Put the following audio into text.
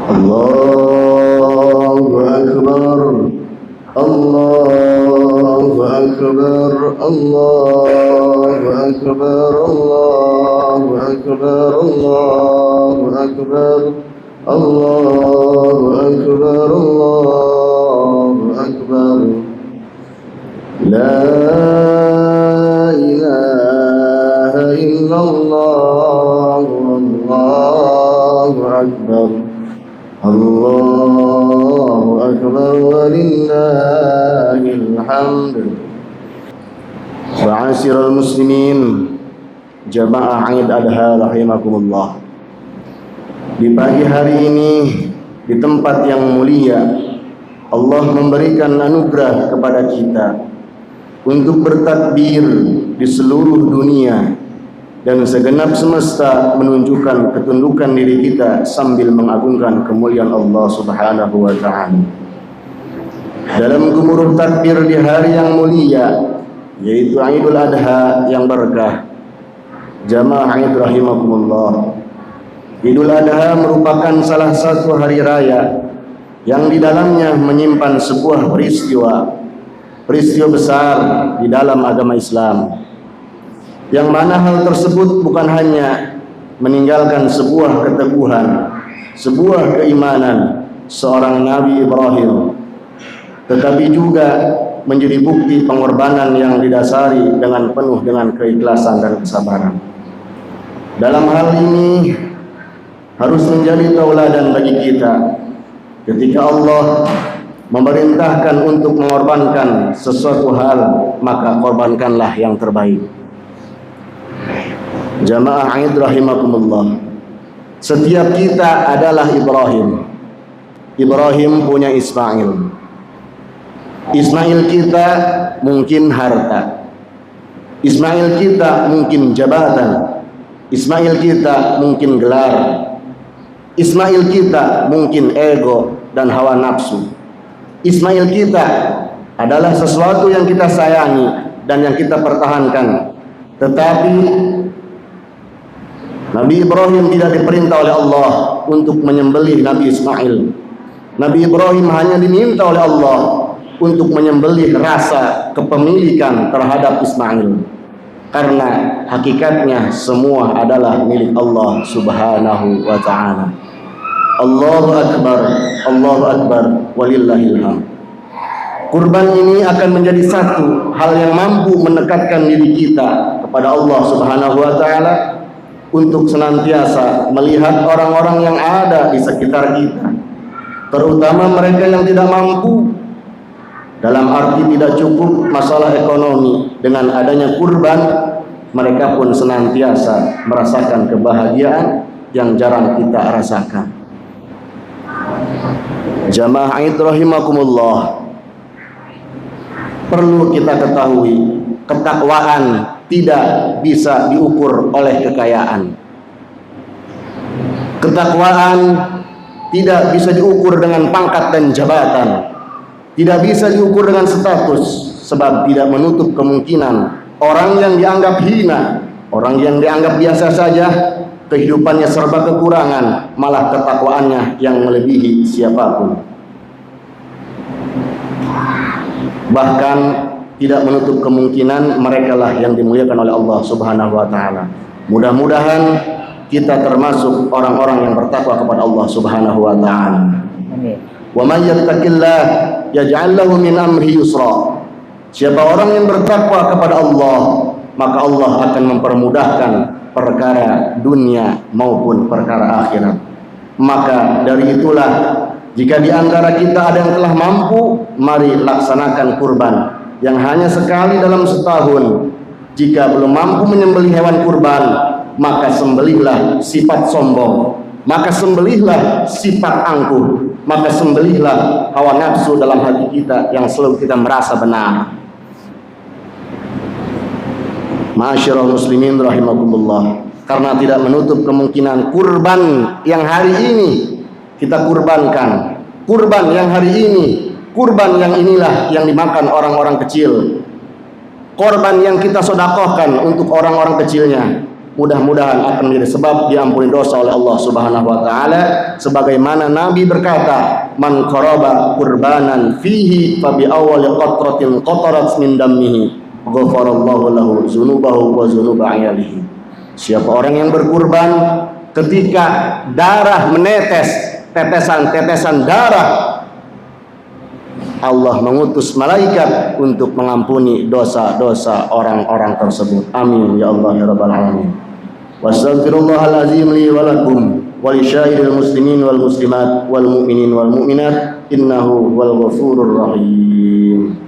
Allahu Akbar, Allahu Akbar, Allahu Akbar, Allahu Akbar, Allahu Akbar, Allahu Akbar, Allahu Akbar. La ilaha illallah, Allahu Akbar, Allahu Akbar, walillahil hamd. Ma'asyiral muslimin, jamaah Eid Adha rahimakumullah. Di pagi hari ini, di tempat yang mulia, Allah memberikan anugerah kepada kita untuk bertakbir di seluruh dunia, dan segenap semesta menunjukkan ketundukan diri kita sambil mengagungkan kemuliaan Allah Subhanahu wa ta'ala. Dalam gemuruh takbir di hari yang mulia, yaitu Idul Adha yang berkah, jamaah Eid rahimakumullah, Idul Adha merupakan salah satu hari raya yang di dalamnya menyimpan sebuah peristiwa besar di dalam agama Islam, yang mana hal tersebut bukan hanya meninggalkan sebuah keteguhan, sebuah keimanan seorang Nabi Ibrahim, tetapi juga menjadi bukti pengorbanan yang didasari dengan penuh dengan keikhlasan dan kesabaran. Dalam hal ini harus menjadi tauladan bagi kita. Ketika Allah memerintahkan untuk mengorbankan sesuatu hal, maka korbankanlah yang terbaik. Jamaah Eid rahimakumullah, setiap kita adalah Ibrahim. Ibrahim punya Ismail. Ismail kita mungkin harta, Ismail kita mungkin jabatan, Ismail kita mungkin gelar, Ismail kita mungkin ego dan hawa nafsu. Ismail kita adalah sesuatu yang kita sayangi dan yang kita pertahankan. Tetapi Nabi Ibrahim tidak diperintah oleh Allah untuk menyembelih Nabi Ismail. Nabi Ibrahim hanya diminta oleh Allah untuk menyembelih rasa kepemilikan terhadap Ismail, karena hakikatnya semua adalah milik Allah Subhanahu wa ta'ala. Allahu Akbar, Allahu Akbar, walillahil hamd. Kurban ini akan menjadi satu hal yang mampu mendekatkan diri kita kepada Allah Subhanahu wa ta'ala, untuk senantiasa melihat orang-orang yang ada di sekitar kita, terutama mereka yang tidak mampu. Dalam arti tidak cukup masalah ekonomi, dengan adanya kurban mereka pun senantiasa merasakan kebahagiaan yang jarang kita rasakan. Jamaah Eid rahimakumullah, perlu kita ketahui, ketakwaan tidak bisa diukur oleh kekayaan. Ketakwaan tidak bisa diukur dengan pangkat dan jabatan, tidak bisa diukur dengan status, sebab tidak menutup kemungkinan orang yang dianggap hina, orang yang dianggap biasa saja, kehidupannya serba kekurangan, malah ketakwaannya yang melebihi siapapun. Bahkan tidak menutup kemungkinan merekalah yang dimuliakan oleh Allah Subhanahu wa ta'ala. Mudah-mudahan kita termasuk orang-orang yang bertakwa kepada Allah Subhanahu wa ta'ala. Amin. Wa may yattaqillah yaj'al lahu min amri yusra. Siapa orang yang bertakwa kepada Allah, maka Allah akan mempermudahkan perkara dunia maupun perkara akhirat. Maka dari itulah, jika di antara kita ada yang telah mampu, mari laksanakan kurban yang hanya sekali dalam setahun. Jika belum mampu menyembelih hewan kurban, maka sembelihlah sifat sombong, maka sembelihlah sifat angkuh, maka sembelihlah hawa nafsu dalam hati kita yang selalu kita merasa benar. Ma'asyiral muslimin rahimakumullah, karena tidak menutup kemungkinan kurban yang hari ini kita kurbankan, kurban yang hari ini, kurban yang inilah yang dimakan orang-orang kecil, korban yang kita sodakohkan untuk orang-orang kecilnya, mudah-mudahan akan menjadi sebab diampuni dosa oleh Allah Subhanahu wa taala, sebagaimana Nabi berkata, man qaraba qurbanan fihi fa bi awwali qatratin qatarat min dammihi ghafarallahu lahu dzunubahu wa dzunuba ayalihi. Siapa orang yang berkurban ketika darah menetes, tetesan-tetesan darah, Allah mengutus malaikat untuk mengampuni dosa-dosa orang-orang tersebut. Amin ya Allah ya rabbal alamin. Wastaghfirullahalazim li wa lakum wa li syairil muslimin wal muslimat wal mu'minin wal mu'minat innahu wal ghafurur rahim.